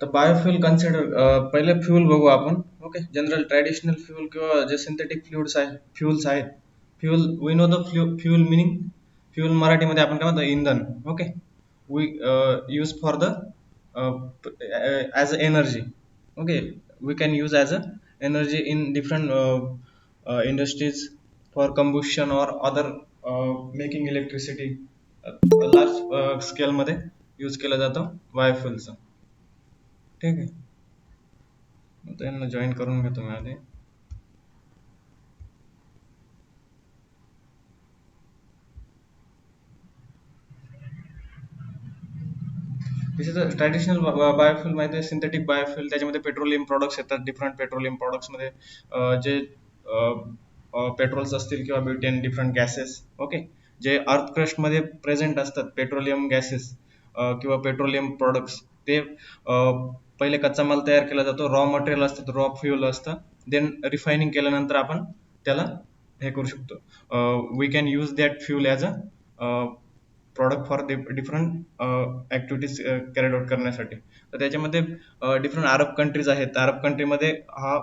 तर biofuel consider पहिले fuel बघू आपण. ओके, जनरल ट्रॅडिशनल फ्युल किंवा जे सिंथेटिक फ्युल्स आहेत. Fuel we know the fuel meaning. Fuel मराठीमध्ये आपण काय म्हणतो, इंधन. Okay, we use for the as a energy. Okay, we can use as a energy in different industries for combustion or other making electricity. Large स्केलमध्ये use केलं जातं बायोफ्युलचं. ठीक आहे, मग त्यांना जॉईन करून घेतो मी आधी. दिस इज अ ट्रॅडिशनल बायोफ्युल. माहिती आहे, सिंथेटिक बायोफ्युल. त्याच्यामध्ये पेट्रोलियम प्रोडक्ट्स येतात. डिफरंट पेट्रोलियम प्रोडक्ट्समध्ये जे पेट्रोल्स असतील किंवा ब्युटेन, डिफरंट गॅसेस. ओके, जे अर्थ क्रस्टमध्ये प्रेझेंट असतात, पेट्रोलियम गॅसेस किंवा पेट्रोलियम प्रोडक्ट्स, ते पहिले कच्चा माल तयार केला जातो. रॉ मटेरियल असतं, रॉ फ्युल असतं. देन रिफायनिंग केल्यानंतर आपण त्याला हे करू शकतो. We can use that fuel as a product for different activities carried out करण्यासाठी. तर त्याच्यामध्ये डिफरंट अरब कंट्रीज आहेत. अरब कंट्रीमध्ये हा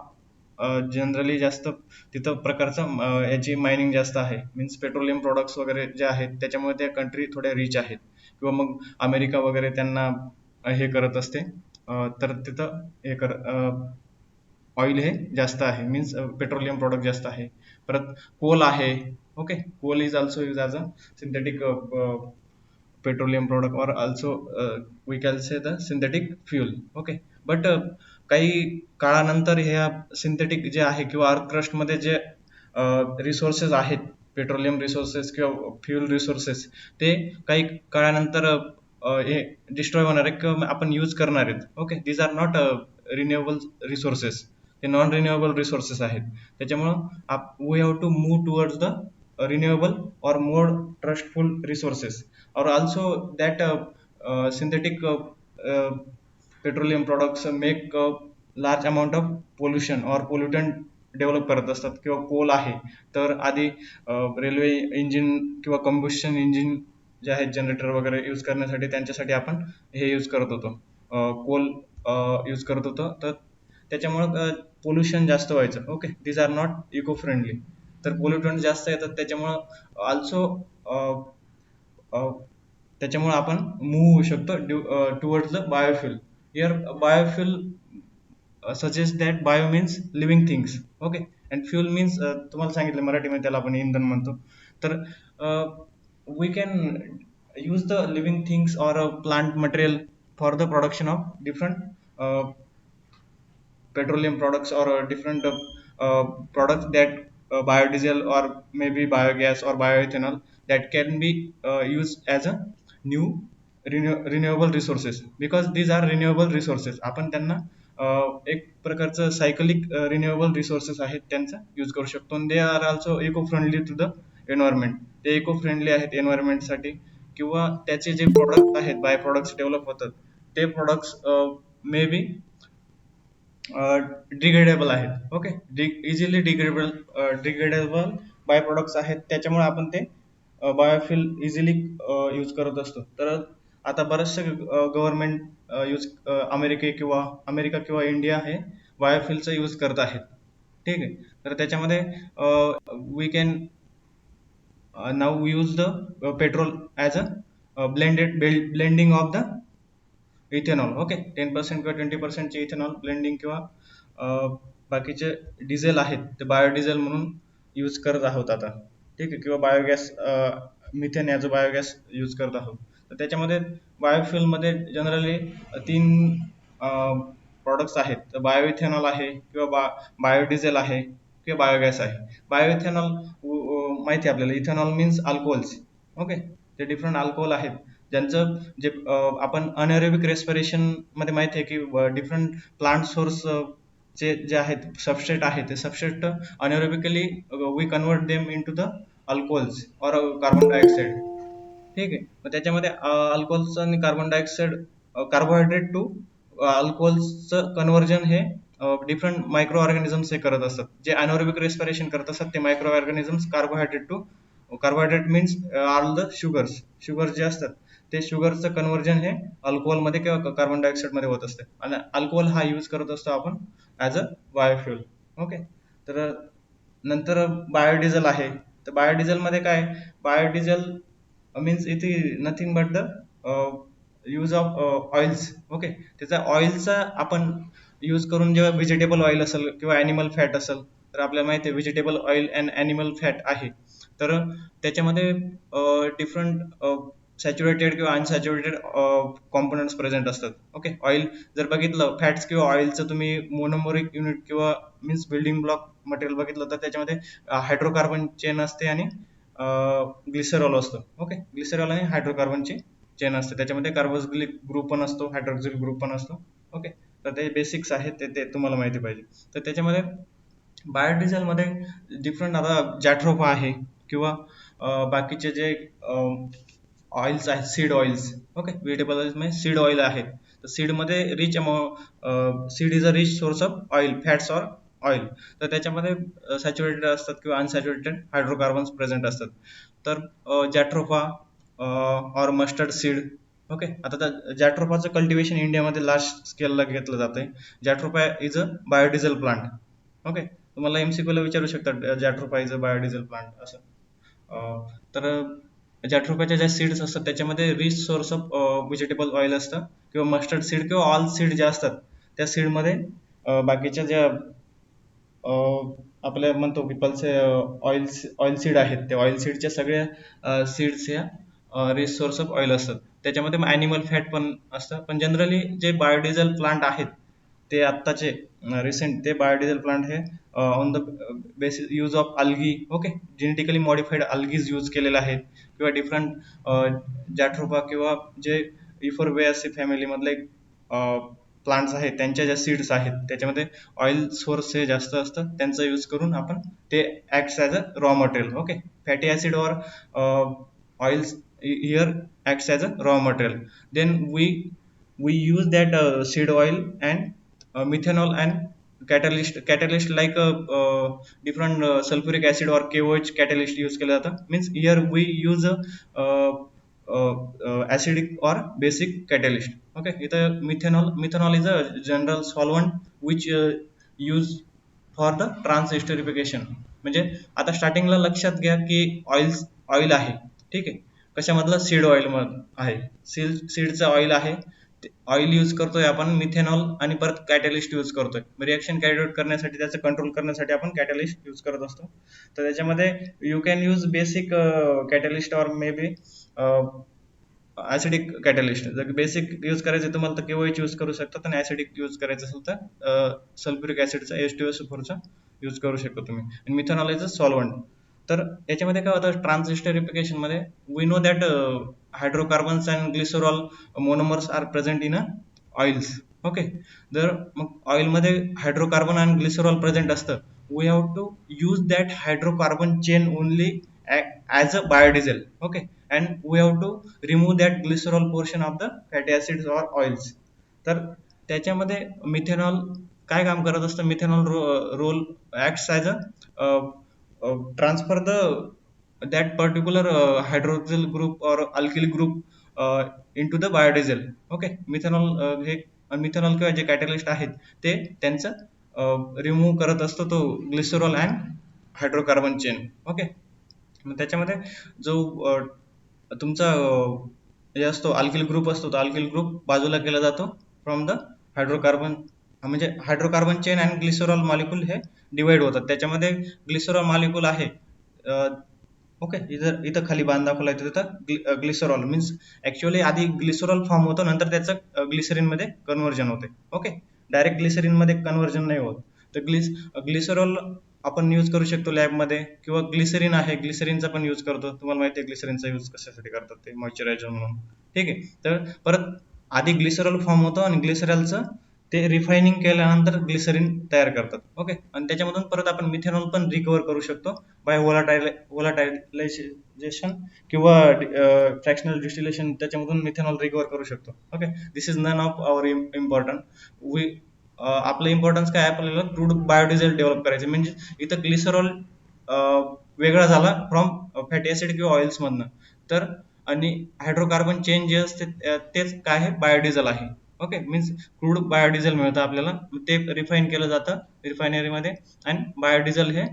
जनरली जास्त तिथं प्रकारचं याची मायनिंग जास्त आहे. मीन्स पेट्रोलियम प्रोडक्ट्स वगैरे जे आहेत त्याच्यामुळे त्या कंट्री थोड्या रिच आहेत. किंवा मग अमेरिका वगैरे त्यांना हे करत असते. तर तिथं हे ऑइल हे जास्त आहे. मीन्स पेट्रोलियम प्रोडक्ट जास्त आहे. परत कोल आहे. Okay, coal is also use as a synthetic petroleum product, or also we can say the synthetic fuel. Okay, but काही काळानंतर ह्या सिंथेटिक जे आहे किंवा अर्थ क्रस्टमध्ये जे रिसोर्सेस आहेत, पेट्रोलियम रिसोर्सेस किंवा फ्युल रिसोर्सेस, ते काही काळानंतर हे डिस्ट्रॉय होणार आहे किंवा आपण यूज करणार आहेत. Okay, these are not renewable resources. हे नॉन रिन्युएबल रिसोर्सेस आहेत. त्याच्यामुळं we have to move towards the renewable or more trustful resources, or also that synthetic uh, petroleum products make a large amount of pollution or pollutant develop करत असतात. किंवा Coal आहे तर आधी railway engine किंवा combustion engine जे आहेत, generator वगैरे यूज करण्यासाठी, त्यांच्यासाठी आपण हे यूज करत होतो, कोल यूज करत होतो. तर त्याच्यामुळं पोल्युशन जास्त व्हायचं. Okay, these are not eco friendly. तर पोल्युटंट जास्त येतात. त्याच्यामुळं ऑल्सो त्याच्यामुळे आपण मूव्ह होऊ शकतो towards the biofuel. Here biofuel suggest that bio means living things. Okay, and fuel means तुम्हाला सांगितलं मराठीमध्ये त्याला आपण इंधन म्हणतो. तर we can use the living things or plant material for the production of different petroleum products, or different products that biodiesel or maybe biogas or bioethanol, that can be used as a new renewable resources, because these are renewable resources. आपण त्यांना एक प्रकारचं cyclic renewable resources आहेत, त्यांचा use करू शकतो. आणि they are also eco friendly to the environment. ते इको फ्रेंडली आहेत एन्व्हायरमेंटसाठी. किंवा त्याचे जे प्रोडक्ट आहेत, बाय प्रोडक्ट्स डेव्हलप होतात, ते प्रोडक्ट्स मे बी डिग्रेडेबल आहेत. Okay, easily degradable by products आहेत. त्याच्यामुळे आपण ते बायोफ्युल इझिली यूज करत असतो. तर आता बरेचसे गव्हर्नमेंट अमेरिका किंवा इंडिया हे बायोफ्युलचा यूज करत आहेत. ठीक आहे, तर त्याच्यामध्ये we can now use the petrol as a blending of the ethanol. Okay, 10% किंवा 20% इथेनॉल ब्लेंडिंग किंवा बाकीचे डिझेल आहेत ते बायोडिझेल म्हणून यूज करत आहोत आता. ठीक आहे, किंवा biogas, methane as a biogas use करत आहोत. तर त्याच्यामध्ये बायोफ्युलमध्ये जनरली 3 प्रॉडक्ट्स आहेत. तर बायोइथेनॉल आहे किंवा बायोडिझेल आहे किंवा बायोगॅस आहे. बायोइथेनॉल माहिती आहे आपल्याला. Ethanol means alcohols. ओके, ते डिफरंट अल्कोहोल आहेत ज्यांचं जे आपण अनएरोबिक रेस्पिरेशन मध्ये माहिती आहे की डिफरंट प्लांट सोर्स जे आहेत, सबस्ट्रेट आहे, ते substrate anaerobically we convert them into the alcohols और कार्बन डायऑक्साईड. ठीक आहे, मग त्याच्यामध्ये अल्कोहोल्स आणि कार्बन डायऑक्साईड, कार्बोहायड्रेट टू अल्कोहोल्सचं कन्व्हर्जन हे डिफरंट मायक्रो ऑर्गॅनिझम्स हे करत असतात. जे अनएरोबिक रेस्पिरेशन करत असतात ते microorganisms carbohydrate means all the sugars जे असतात ते शुगरचं कन्व्हर्जन हे अल्कोहोलमध्ये किंवा कार्बन डायऑक्साईड मध्ये होत असते, आणि अल्कोहोल हा यूज करत असतो आपण ॲज अ बायोफ्युल. ओके. तर नंतर बायोडिझेल आहे. तर बायोडिझेल मध्ये काय, बायोडिझेल मीन्स इथे nothing but the use of oils. Okay. त्याचा ऑइलचा आपण यूज करून, जेव्हा व्हेजिटेबल ऑइल असेल किंवा ॲनिमल फॅट असेल, तर आपल्याला माहिती आहे vegetable oil and animal fat आहे. तर त्याच्यामध्ये डिफरंट सॅच्युरेटेड किंवा अनसॅच्युरेटेड कॉम्पोनंट्स प्रेझेंट असतात. ओके. ऑइल जर बघितलं, फॅट्स किंवा ऑइलचं तुम्ही मोनोमोरिक युनिट किंवा मीन्स बिल्डिंग ब्लॉक मटेरियल बघितलं, तर त्याच्यामध्ये हायड्रोकार्बन चेन असते आणि ग्लिसरॉल असतो. ओके. ग्लिसरॉल आणि हायड्रोकार्बनची चेन असते, त्याच्यामध्ये कार्बोक्सिलिक ग्रुप पण असतो, हायड्रोक्सिल ग्रुप पण असतो. ओके. तर ते बेसिक्स आहेत, ते तुम्हाला माहिती पाहिजे. तर त्याच्यामध्ये बायोडिझेलमध्ये डिफरंट, आता जॅट्रोफा आहे किंवा बाकीचे जे ऑइल्स आहेत, seed oils. Okay. Vegetable oils म्हणजे सीड ऑइल आहेत. तर सीडमध्ये rich amount, seed is a rich source of oil, fats or oil. तर त्याच्यामध्ये सॅच्युरेटेड असतात किंवा अनसॅच्युरेटेड हायड्रोकार्बन्स प्रेझेंट असतात. तर jatropha or mustard seed. Okay. आता त्या जॅट्रोफाचं कल्टिवेशन इंडियामध्ये लार्ज स्केलला घेतलं जातंय. Jatropha is a biodiesel plant. Okay. तुम्हाला MCQ ला विचारू शकतात jatropha is a biodiesel plant असं. तर जॅट्रोफाच्या ज्या सीड्स असतात त्याच्यामध्ये rich source of vegetable oil असतं, किंवा मस्टर्ड सीड किंवा ऑल सीड ज्या असतात त्या सीडमध्ये बाकीच्या ज्या आपल्या म्हणतो पीपलचे ऑइल ऑइल सीड आहेत, त्या ऑइल सीडच्या सगळ्या सीड्स या रिच सोर्स ऑफ ऑइल असतात. त्याच्यामध्ये मग ॲनिमल फॅट पण असतं. पण जनरली जे बायोडिझेल प्लांट आहेत ते आत्ताचे रिसेंट, ते बायोडिझेल प्लांट हे on the basis use of algae. Okay. Genetically modified algaes use केलेले आहेत, किंवा डिफरंट जॅट्रोफा किंवा जे इफोर्बियासी फॅमिलीमधले प्लांट्स आहेत त्यांच्या ज्या सीड्स आहेत त्याच्यामध्ये ऑइल सोर्स हे जास्त असतं, त्यांचा यूज करून आपण ते acts as a raw material. Okay. Fatty acid or oils here acts as a raw material. Then we use that seed oil and methanol and catalyst like different sulfuric acid or KOH catalyst use केलं जातं. Means here we use uh, acidic or basic catalyst. Okay. इथं methanol is a general solvent which use for the transesterification. म्हणजे आता स्टार्टिंगला लक्षात घ्या की oil आहे, ठीक आहे, कशामधलं, सीड ऑइल मधलं आहे, सीडचं ऑइल आहे. ऑइल यूज करतोय आपण मिथेनॉल आणि परत कॅटलिस्ट यूज करतोय. रिएक्शन कॅरी आउट करण्यासाठी, त्याचं कंट्रोल करण्यासाठी आपण कॅटलिस्ट यूज करत असतो. तर त्याच्यामध्ये you can use basic catalyst or may be acidic catalyst. जर बेसिक यूज करायचं तुम्हाला तर KOH यूज करू शकतात, आणि ऍसिडिक यूज करायचं असेल तर सल्फ्युरिक ऍसिडचा H2SO4चा यूज करू शकता तुम्ही. आणि मिथेनॉल इज अ सॉल्व्हंट. तर याच्यामध्ये काय होतं, ट्रान्सएस्टरिफिकेशन मध्ये we know that hydrocarbons and glycerol monomers are present in oils. Okay. जर मग ऑइलमध्ये हायड्रोकार्बन आणि ग्लिसरॉल प्रेझेंट असतं, we have to use that hydrocarbon chain only as a biodiesel. Okay. and we have to remove that glycerol portion of the fatty acids or oils. तर त्याच्यामध्ये methanol काय काम करत असतं, methanol role acts as a transfer the that particular hydroxyl group or alkyl group into the biodiesel. Okay. Methanol हे methanol किंवा जे catalyst आहेत ते त्यांचं रिमूव्ह करत असतो, तो glycerol and hydrocarbon chain. Okay. मग त्याच्यामध्ये जो तुमचा हे असतो अल्किल ग्रुप असतो, तो अल्किल ग्रुप बाजूला केला जातो फ्रॉम द हायड्रोकार्बन. म्हणजे hydrocarbon chain and glycerol molecule हे डिवाइड होतात. त्याच्यामध्ये ग्लिसरॉल मॉलिक्यूल आहे, ओके, इथं खाली बाण दाखवला आहे तिथं ग्लिसरॉल मीन्स ऍक्च्युअली आधी ग्लिसरॉल फॉर्म होतो, नंतर त्याचं ग्लिसरीन मध्ये कन्व्हर्जन होते. ओके. डायरेक्ट ग्लिसरीन मध्ये कन्व्हर्जन नाही होत. तर ग्लिसरॉल आपण यूज करू शकतो लॅबमध्ये, किंवा ग्लिसरीन आहे, ग्लिसरीनचा पण यूज करतो. तुम्हाला माहिती आहे ग्लिसरीनचा यूज कशासाठी करतात, ते मॉइश्चरायझर म्हणून. ठीक आहे. तर परत आधी ग्लिसरॉल फॉर्म होतो आणि ग्लिसरॉलचं ते रिफायनिंग केल्यानंतर ग्लिसरीन तयार करतात. ओके. आणि त्याच्यामधून परत आपण मिथेनॉल पण रिकव्हर करू शकतो बाय व्होलाटायलायझेशन किंवा फ्रॅक्शनल डिस्टिलेशन. त्याच्यामधून मिथेनॉल रिकव्हर करू शकतो. Okay. This is none of our important. आपलं इम्पॉर्टन्स काय, आपल्याला क्रूड बायोडिझेल डेव्हलप करायचे. म्हणजे इथं ग्लिसरॉल वेगळा झाला फ्रॉम फॅटी ऍसिड किंवा ऑइल्स मधनं. तर आणि हायड्रोकार्बन चेन जे असते तेच काय आहे, बायोडिझेल आहे. ओके, मीन्स क्रूड बायोडिझेल मिळतं आपल्याला, ते रिफाईन केलं जातं रिफायनरीमध्ये, आणि बायोडिझेल हे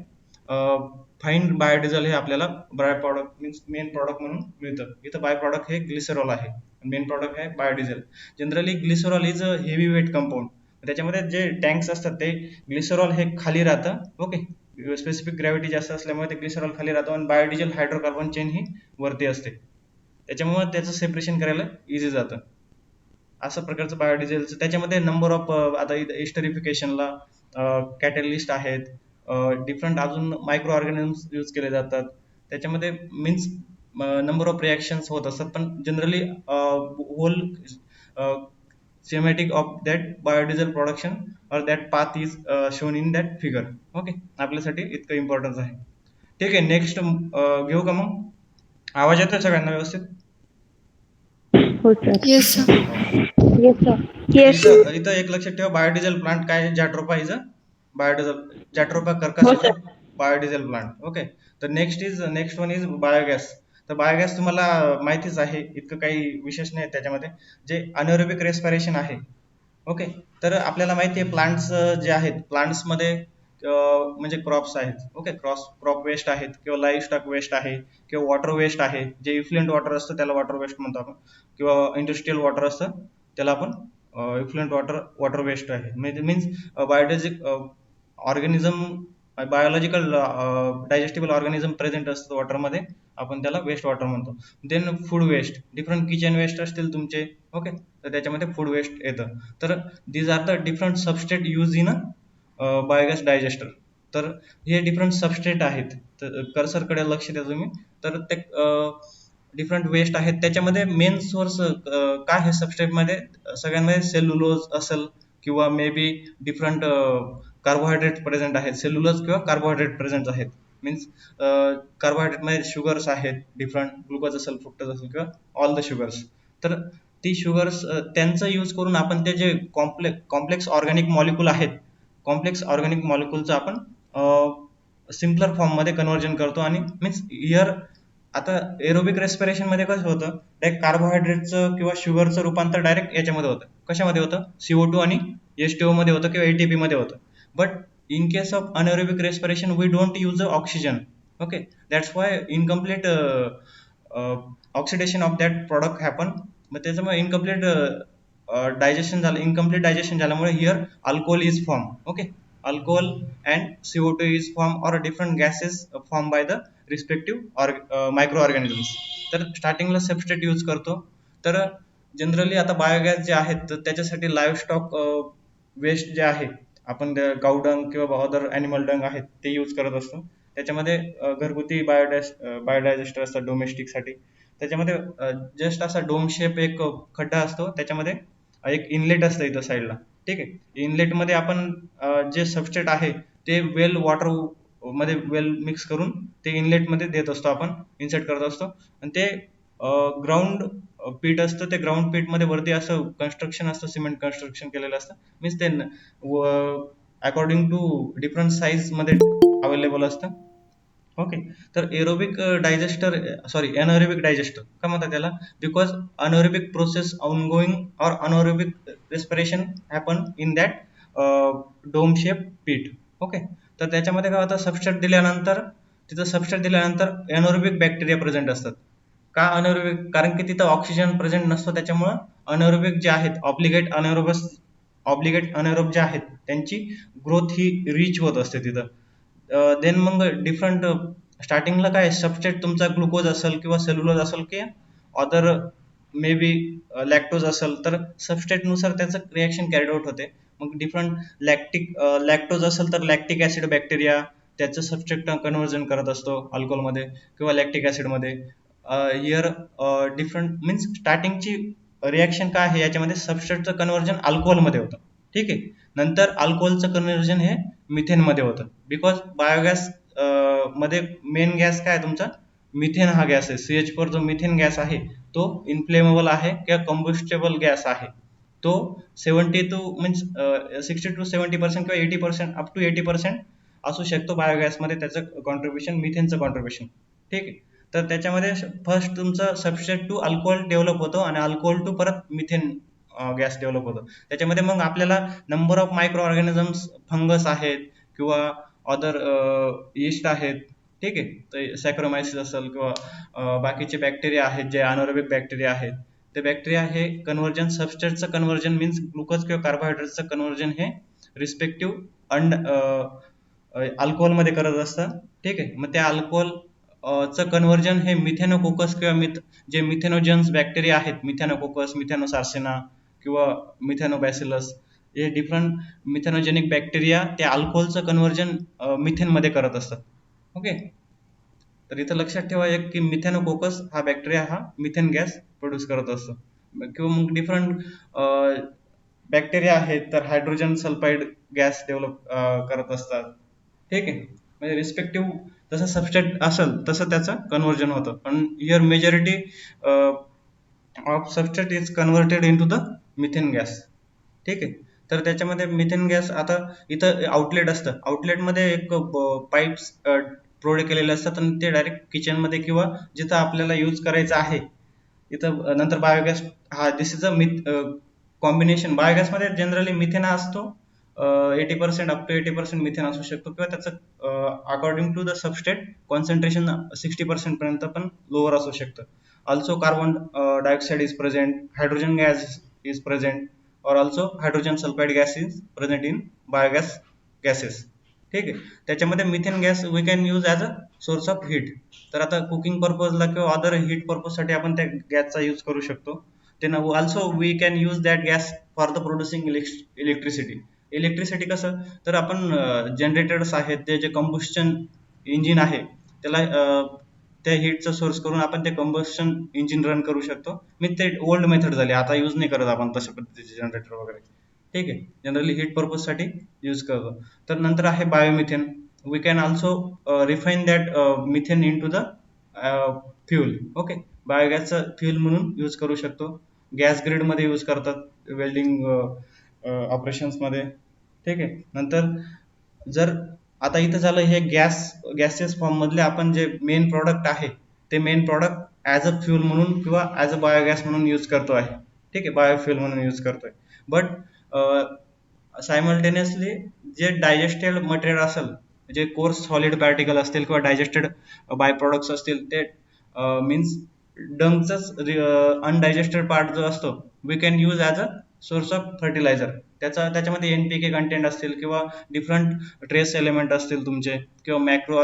फाईन बायोडिझेल हे आपल्याला by product means main product म्हणून मिळतं. इथं बाय प्रॉडक्ट हे ग्लिसरॉल आहे, मेन प्रॉडक्ट आहे biodiesel. Generally glycerol is a heavy weight compound. त्याच्यामध्ये जे टँक्स असतात ते ग्लिसरॉल हे खाली राहतं. ओके, स्पेसिफिक ग्रॅव्हिटी जास्त असल्यामुळे ते ग्लिसरॉल खाली राहतं आणि बायोडिझेल हायड्रोकार्बन चेन ही वरती असते. त्याच्यामुळे त्याचं सेपरेशन करायला इझी जातं. असं प्रकारचं बायोडिझेलचं त्याच्यामध्ये नंबर ऑफ आता एस्टरिफिकेशनला कॅटलिस्ट आहेत, डिफरंट अजून मायक्रो ऑर्गॅनिझम्स यूज केले जातात त्याच्यामध्ये, मीन्स नंबर ऑफ रिॲक्शन्स होत असतात. पण generally whole schematic of that biodiesel production or that path is shown in that figure. Okay, आपल्यासाठी इतकं इम्पॉर्टन्स आहे. ठीक आहे, नेक्स्ट घेऊ का मग? आवाज येतोय सगळ्यांना व्यवस्थित? हो sir. Yes sir. Yes sir. Yes. इथं इथं एक लक्षात ठेवा, बायोडिझेल प्लांट काय, जॅट्रोपा इज अ बायोडिझेल, जॅट्रोपा कर्कस हो is a sir. Biodiesel plant. Okay, तर नेक्स्ट वन इज बायोगॅस. तर बायोगॅस तुम्हाला माहितीच आहे, इतकं काही विशेष नाही त्याच्यामध्ये. जे अनएरोबिक रेस्पिरेशन आहे, ओके, तर आपल्याला माहिती आहे प्लांट्स जे आहेत, प्लांट्समध्ये म्हणजे क्रॉप्स आहेत. ओके, क्रॉप वेस्ट आहेत किंवा लाईफ स्टॉक वेस्ट आहे किंवा वॉटर वेस्ट आहे. जे इफ्लुएंट वॉटर असतं त्याला वॉटर वेस्ट म्हणतो आपण, किंवा इंडस्ट्रियल वॉटर असतं त्याला आपण इफ्लुएंट वॉटर वेस्ट आहे. Means biologic organism, biological digestible organism present असतं वॉटरमध्ये, आपण त्याला वेस्ट वॉटर म्हणतो. Then food waste, different kitchen waste असतील तुमचे, ओके, तर त्याच्यामध्ये फूड वेस्ट येतं. तर these are the different substrate use in a biogas digester. तर हे डिफरंट सबस्टेट आहेत. तर कर्सरकडे लक्ष द्या तुम्ही. तर ते डिफरंट वेस्ट आहेत, त्याच्यामध्ये मेन सोर्स काय आहे सबस्टेटमध्ये, सगळ्यांमध्ये सेल्युलोज असेल किंवा may be different carbohydrate present आहेत, सेल्युलोज किंवा कार्बोहायड्रेट प्रेझेंट आहेत. मीन्स कार्बोहायड्रेटमध्ये शुगर्स आहेत, डिफरंट ग्लुकोज असेल, फ्रुक्टोज असेल किंवा ऑल द शुगर्स. तर ती शुगर्स त्यांचा यूज करून आपण ते जे कॉम्प्लेक्स ऑर्गॅनिक मॉलिक्यूल आहेत, कॉम्प्लेक्स ऑर्गॅनिक मॉलिक्यूलचं आपण सिम्पलर फॉर्ममध्ये कन्व्हर्जन करतो. आणि मीन्स इयर आता एरोबिक रेस्पिरेशन मध्ये कसं होतं, डायरेक्ट कार्बोहायड्रेटचं किंवा शुगरचं रूपांतर डायरेक्ट याच्यामध्ये होतं. कशामध्ये होतं? CO2 आणि H2O मध्ये होतं किंवा ATP मध्ये होतं. But in case of anaerobic respiration we don't use the oxygen. Okay, that's why incomplete oxidation of that product happen. मग त्याच्यामुळे इनकम्प्लीट डायजेशन झालं, इनकम्प्लीट डायजेशन झाल्यामुळे here alcohol is form. Okay, alcohol and CO2 is form or different gases form by the respective micro organisms. तर स्टार्टिंगला substrate use करतो. तर generally आता biogas जे आहेत तर त्याच्यासाठी लाईव्ह स्टॉक वेस्ट जे आहे, आपण काऊ डंग किंवा अदर ॲनिमल डंग आहेत ते यूज करत असतो. त्याच्यामध्ये घरगुती बायोडायजेस्टर असतात डोमेस्टिकसाठी. त्याच्यामध्ये जस्ट असा डोम शेप एक खड्डा असतो, त्याच्यामध्ये एक इनलेट असतं इथं साईडला. ठीक आहे, इनलेटमध्ये आपण जे सबस्ट्रेट आहे ते वेल वॉटर मध्ये वेल मिक्स करून ते इनलेटमध्ये देत असतो, आपण इन्सर्ट करत असतो. आणि ते ग्राउंड पीठ असतं, ते ग्राउंड पीठ मध्ये वरती असं कन्स्ट्रक्शन असतं, सिमेंट कन्स्ट्रक्शन केलेलं असतं. मीन्स ते अकॉर्डिंग टू डिफरंट साईज मध्ये अवेलेबल असतं. ओके, तर aerobic digester, sorry anaerobic digester का म्हणतात त्याला, बिकॉज अनएरोबिक प्रोसेस ऑनगोइंग और anaerobic respiration happen in that dome shape pit. Okay, तर त्याच्यामध्ये काय होतं, सबस्ट्रेट दिल्यानंतर, तिथं सबस्ट्रेट दिल्यानंतर एनएरोबिक बॅक्टेरिया प्रेझेंट असतात. का अनएरोबिक? कारण की तिथं ऑक्सिजन प्रेझेंट नसतो, त्याच्यामुळं अनएरोबिक जे आहेत, ऑब्लिगेट अनएरोब जे आहेत त्यांची ग्रोथ ही रिच होत असते तिथं. देन मग डिफरंट स्टार्टिंगला काय सबस्ट्रेट तुमचा ग्लुकोज असेल किंवा सेल्युलोज असेल किंवा अदर मे बी लॅक्टोज असेल, तर सबस्ट्रेटनुसार त्याचं रिॲक्शन कॅरीड आउट होते. मग डिफरंट लॅक्टोज असेल तर लॅक्टिक ऍसिड बॅक्टेरिया त्याचं सबस्ट्रेट कन्व्हर्जन करत असतो अल्कोहोलमध्ये किंवा लॅक्टिक ऍसिडमध्ये. हिअर डिफरंट मीन्स स्टार्टिंगची रिॲक्शन काय आहे याच्यामध्ये, सबस्ट्रेटचं कन्व्हर्जन अल्कोहोलमध्ये होतं. ठीक आहे, नंतर अल्कोहोलचं कन्व्हर्जन हे मिथेनमध्ये होतं. बिकॉज बायोगॅस मध्ये मेन गॅस काय आहे तुमचा, मिथेन हा गॅस आहे. CH4 जो मिथेन गॅस आहे तो इन्फ्लेमेबल आहे किंवा कंबस्टेबल गॅस आहे. तो 60 to 70% किंवा 80% अप टू 80% असू शकतो बायोगॅसमध्ये त्याचं कॉन्ट्रीब्युशन, मिथेनचं कॉन्ट्रीब्युशन. ठीक आहे, तर त्याच्यामध्ये फर्स्ट तुमचं सबस्ट्रेट टू अल्कोहोल डेव्हलप होतो आणि अल्कोहोल टू परत मिथेन गॅस डेव्हलप होतो. त्याच्यामध्ये मग आपल्याला number of micro organisms, fungus आहेत किंवा अदर यीस्ट आहेत, ठीक आहे. तर सॅक्रोमायसिस असेल किंवा बाकीचे बॅक्टेरिया आहेत जे अनारोबिक बॅक्टेरिया आहेत, ते बॅक्टेरिया हे कन्व्हर्जन, सबस्ट्रेटचं कन्व्हर्जन मीन्स ग्लुकोज किंवा कार्बोहायड्रेटचं कन्व्हर्जन हे रिस्पेक्टिव्ह अल्कोहोलमध्ये करत असतात, ठीक आहे. मग त्या अल्कोहोल चं कन्व्हर्जन हे मिथेनोकोकस किंवा जे मिथेनोजन्स बॅक्टेरिया आहेत, मिथेनोकोकस, मिथेनोसार्सिना किंवा मिथेनोबॅसिलस, हे डिफरंट मिथेनोजेनिक बॅक्टेरिया त्या अल्कोहोलचं कन्व्हर्जन मिथेनमध्ये करत असतात. ओके. तर इथं लक्षात ठेवा एक की मिथेनोकोकस हा बॅक्टेरिया हा मिथेन गॅस प्रोड्यूस करत असतो. किंवा मग डिफरंट बॅक्टेरिया आहेत तर हायड्रोजन सल्फाइड गॅस डेव्हलप करत असतात, ठीक आहे. म्हणजे रिस्पेक्टिव्ह जसं सबस्ट्रेट असेल तसं त्याचं कन्व्हर्जन होतं. पण here majority of substrate is converted into the methane gas, ठीक आहे. तर त्याच्यामध्ये मिथेन गॅस, आता इथं आउटलेट असतं, आउटलेटमध्ये एक पाईप्स प्रोव्हाइड केलेले असतात आणि ते डायरेक्ट किचनमध्ये किंवा जिथं आपल्याला यूज करायचं आहे इथं नंतर बायोगॅस, हा दिस इज अ कॉम्बिनेशन. बायोगॅसमध्ये जनरली मिथेन असतो, 80% अप टू 80% मिथेन असू शकतो किंवा त्याचं according to the substrate concentration 60% पर्यंत पण लोअर असू शकतं. Also carbon dioxide is present, hydrogen gas is present, और also hydrogen sulphide gas is present in biogas gases, ठीक आहे. त्याच्यामध्ये methane gas we can use as a source of heat. तर आता कुकिंग पर्पजला किंवा अदर हीट पर्पजसाठी आपण त्या गॅसचा यूज करू शकतो. then also we can use that gas for the producing electricity. Electricity कसं, तर आपण जनरेटर्स आहेत ते जे कंबस्टन इंजिन आहे त्याला त्या हीटचा सोर्स करून आपण ते कंबस्टन इंजिन रन करू शकतो. मी ते ओल्ड मेथड झाली, आता यूज नाही करत आपण तशा पद्धतीचे जनरेटर वगैरे, ठीक आहे. जनरली हीट पर्पजसाठी यूज करतो. तर नंतर आहे biomethane. We can also refine that methane into the fuel, okay. बायोगॅसचा फ्यूल म्हणून यूज करू शकतो. गॅस ग्रिडमध्ये यूज करतात वेल्डिंग ऑपरेशन्समध्ये, ठीक आहे. नंतर जर आता इथं झालं हे गॅसेस फॉर्म मधले आपण जे मेन प्रॉडक्ट आहे ते main product as a fuel म्हणून किंवा ॲज अ बायोगॅस म्हणून यूज करतो आहे, ठीक आहे, बायोफ्यूल म्हणून यूज करतोय. बट सायमल्टेनियसली जे डायजेस्टेड मटेरियल असेल, जे कोर्स सॉलिड पार्टिकल असतील किंवा डायजेस्टेड बाय प्रोडक्ट्स असतील, ते मीन्स डंगचाच अनडायजेस्टेड पार्ट जो असतो we can use as a source of fertiliser. त्याच्यामध्ये एनपीके कंटेंट असतील किंवा डिफरंट ट्रेस एलिमेंट असतील तुमचे किंवा मायक्रो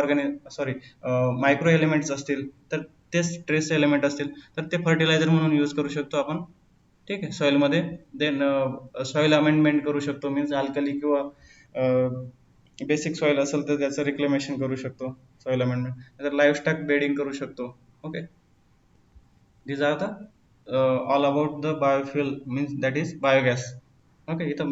एलिमेंट्स असतील, तर तेच ट्रेस एलिमेंट असतील तर ते फर्टिलायझर म्हणून यूज करू शकतो आपण, ठीक आहे, सॉइलमध्ये. देन सॉइल अमेंडमेंट करू शकतो, मीन्स अल्कली किंवा बेसिक सॉइल असेल तर त्याचं रिक्लेमेशन करू शकतो, सॉइल अमेंडमेंट. नंतर लाईव्हस्टॉक बेडिंग करू शकतो, okay. these are the all about the biofuel, means that is biogas, okay. इथं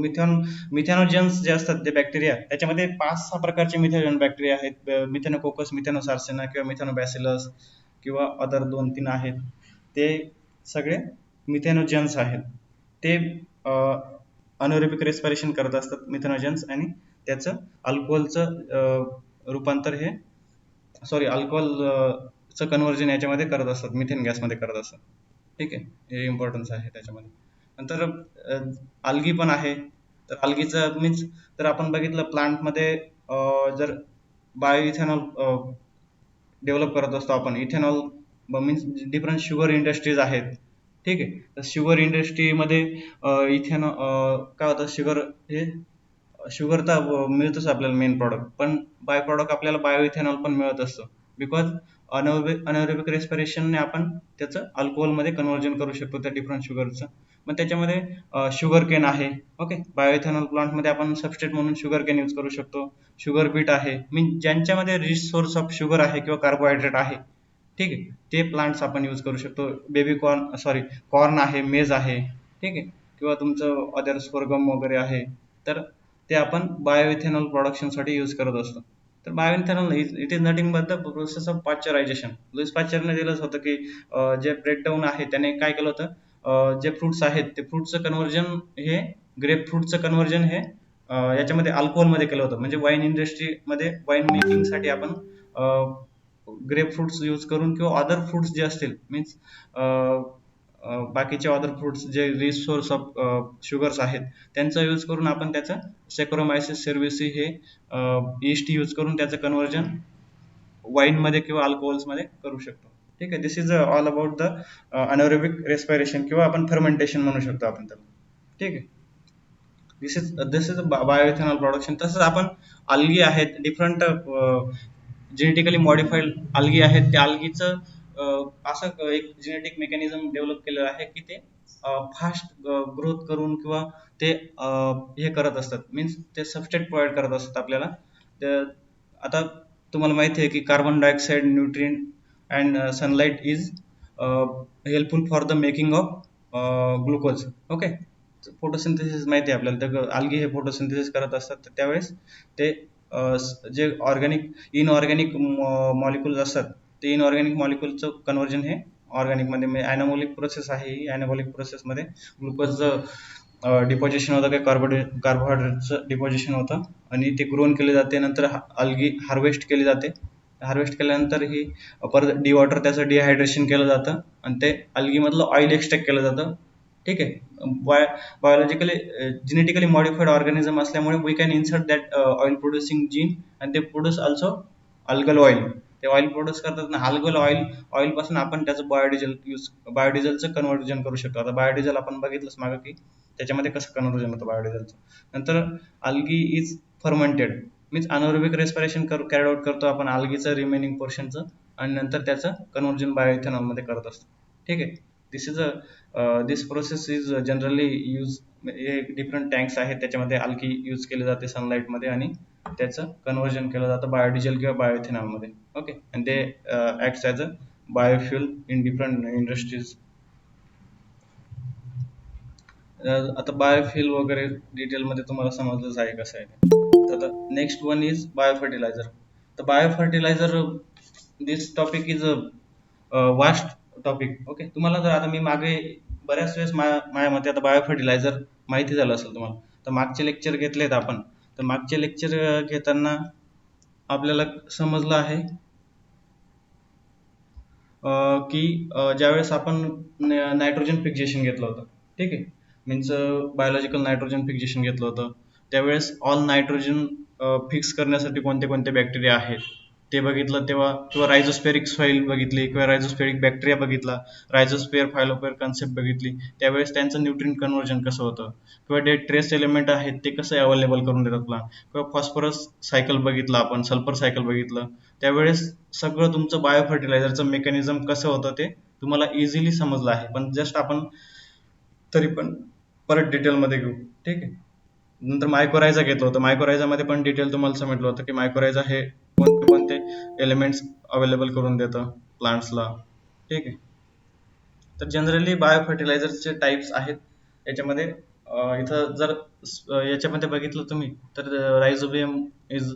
मिथेनोजन्स जे असतात ते बॅक्टेरिया, त्याच्यामध्ये 5-6 प्रकारचे मिथेनोजन बॅक्टेरिया आहेत. मिथेनोकोकस, मिथेनोसार्सिना किंवा मिथेनोबॅसिलस किंवा अदर 2-3 आहेत, ते सगळे मिथेनोजन्स आहेत. ते अनएरोबिक रेस्पिरेशन करत असतात मिथेनोजन्स आणि त्याचं अल्कोहोलचं रूपांतर हे अल्कोहोलचं कन्व्हर्जन याच्यामध्ये करत असतात, मिथेन गॅसमध्ये करत असतात, ठीक आहे. हे इम्पॉर्टन्स आहे त्याच्यामध्ये. नंतर अल्गी पण आहे. तर अल्गीचं मीन्स तर आपण बघितलं प्लांटमध्ये जर बायो इथेनॉल डेव्हलप करत असतो आपण. Ethanol means different sugar industries आहेत, ठीक आहे. तर शुगर इंडस्ट्रीमध्ये काय होतं, शुगर तर मिळतच आपल्याला मेन प्रॉडक्ट, पण बाय प्रॉडक्ट आपल्याला बायो इथेनॉल पण मिळत असतं. बिकॉज अनएरोबिक रेस्पिरेशनने आपण त्याचं अल्कोहोलमध्ये कन्व्हर्जन करू शकतो त्या डिफरंट शुगरचं. मग त्याच्यामध्ये शुगर केन आहे, ओके. बायोइथेनॉल प्लांटमध्ये आपण सबस्ट्रेट म्हणून शुगर केन यूज करू शकतो. शुगर बीट आहे, मीन ज्यांच्यामध्ये रिच सोर्स ऑफ शुगर आहे किंवा कार्बोहायड्रेट आहे, ठीक आहे, ते प्लांट्स आपण यूज करू शकतो. कॉर्न आहे, मेज आहे, ठीक आहे, किंवा तुमचं अदर स्वर्गम वगैरे आहे, तर ते आपण बायोइथेनॉल प्रोडक्शनसाठी यूज करत असतो. तर bioethanol it is nothing but the process of pasteurisation. Louis पाश्चरने दिलंच होतं की जे ब्रेकडाऊन आहे त्याने काय केलं होतं, जे फ्रुट्स आहेत ते फ्रुटचं कन्व्हर्जन हे ग्रेप फ्रूटचं कन्व्हर्जन हे याच्यामध्ये अल्कोहोलमध्ये केलं होतं. म्हणजे वाईन इंडस्ट्रीमध्ये वाईन मेकिंगसाठी आपण ग्रेप फ्रुट्स यूज करून किंवा अदर फ्रुट्स जे असतील मीन्स बाकीचे अदर फ्रुट्स जे रिच सोर्स ऑफ शुगर्स आहेत त्यांचा यूज करून आपण त्याचं सेक्रोमायसिस सर्व्हिसी हे ईस्ट यूज करून त्याचं कन्व्हर्जन वाईन मध्ये किंवा अल्कोहोल्स मध्ये करू शकतो. ठीक आहे. This is all about the anaerobic respiration किंवा आपण फर्मेंटेशन म्हणू शकतो आपण त्याला. ठीक आहे. This is bioethanol production. तसंच आपण अल्गी आहेत डिफरंट जेनेटिकली मॉडिफाईड अल्गी आहेत त्या अल्गीचं असं एक जेनेटिक मेकॅनिझम डेव्हलप केलेलं आहे की ते फास्ट ग्रोथ करून किंवा ते हे करत असतात मीन्स ते सबस्ट्रेट प्रोव्हाइड करत असतात आपल्याला. आता तुम्हाला माहिती आहे की carbon dioxide nutrient and sunlight is helpful for the making of glucose. Okay. Photosynthesis माहिती आहे आपल्याला, तर अल्गी हे फोटोसिंथेसिस करत असतात. तर त्यावेळेस ते जे ऑर्गॅनिक इनऑर्गॅनिक मॉलिक्युल्स असतात ते इनऑर्गॅनिक मॉलिक्युलचं कन्व्हर्जन हे ऑर्गॅनिकमध्ये म्हणजे ॲनाबॉलिक प्रोसेस आहे. ही ॲनाबॉलिक प्रोसेसमध्ये ग्लुकोजचं डिपॉझिशन होतं काही कार्बोहायड्रेटचं डिपॉझिशन होतं आणि ते ग्रोन केले जाते. नंतर अल्गी हार्वेस्ट केली जाते. हार्वेस्ट केल्यानंतर ही परत डिवॉटर त्याचं डिहायड्रेशन केलं जातं आणि ते अल्गीमधलं ऑइल एक्स्ट्रॅक्ट केलं जातं. ठीक आहे. बायोलॉजिकली जेनेटिकली मॉडिफाईड ऑर्गॅनिझम असल्यामुळे we can insert that oil producing gene and ते प्रोड्यूस ऑल्सो अल्गल ऑइल. ते ऑइल प्रोड्यूस करतात ना अल्गल ऑइल पासून आपण त्याचं बायोडिझेलचं कन्व्हर्जन करू शकतो. आता बायोडिझेल आपण बघितलंच मागं की त्याच्यामध्ये कसं कन्व्हर्जन होतं बायोडिझेलचं. नंतर algae is fermented means anaerobic respiration carry out करतो आपण अल्गीचं रिमेनिंग पोर्शनचं आणि नंतर त्याचं कन्व्हर्जन बायोइथेनॉल मध्ये करत असतो. ठीक आहे. दिस प्रोसेस इज जनरली यूज हे डिफरंट टँक्स आहेत त्याच्यामध्ये अल्गी यूज केले जाते सनलाईटमध्ये आणि त्याचं कन्व्हर्जन केलं जातं बायोडिझेल किंवा बायोइथेनॉलमध्ये. ओके. आणि ते acts as a biofuel in different industries. आता बायोफ्युल वगैरे डिटेलमध्ये तुम्हाला समजलंच आहे कसं आहे ते. तर आता नेक्स्ट वन इज बायोफर्टिलायझर. तर biofertiliser this topic is vast topic. Okay. तुम्हाला जर आता मी मागे बऱ्याच वेळेस माझ्या मते आता बायोफर्टिलायझर माहिती झालं असेल तुम्हाला. तर मागचे लेक्चर घेतलेत आपण. तर मागचे लेक्चर घेताना आपल्याला समजलं आहे की ज्यावेळेस आपण नायट्रोजन फिक्सेशन घेतलं होतं. ठीक आहे. मीन्स बायोलॉजिकल नायट्रोजन फिक्सेशन घेतलं होतं त्यावेळेस ऑल नायट्रोजन फिक्स करण्यासाठी कोणते कोणते बॅक्टेरिया आहेत ते बघितलं तेव्हा, किंवा रायझोस्पेरिक सॉईल बघितली किंवा रायझोस्पेरिक बॅक्टेरिया बघितला, रायझोस्पेअर फायलोपेअर कन्सेप्ट बघितली. त्यावेळेस त्यांचं न्यूट्रिएंट कन्व्हर्जन कसं होतं किंवा जे ट्रेस एलिमेंट आहेत ते कसं अवेलेबल करून देतात प्लांट, किंवा फॉस्फरस सायकल बघितलं आपण, सल्फर सायकल बघितलं. त्यावेळेस सगळं तुमचं बायोफर्टिलायझरचं मेकॅनिझम कसं होतं ते तुम्हाला इझिली समजलं आहे. पण जस्ट आपण तरी पण परत डिटेलमध्ये घेऊ. ठीक आहे. नंतर मायकोरायझा घेतलं होतं. मायकोरायझामध्ये पण डिटेल तुम्हाला समजलं होतं की मायकोरायझा हे कोणते कोणते एलिमेंट्स अवेलेबल करून देतं प्लांट्सला. ठीक आहे. तर जनरली बायोफर्टिलायझरचे टाइप्स आहेत याच्यामध्ये. इथं जर याच्यामध्ये बघितलं तुम्ही तर rhizobium is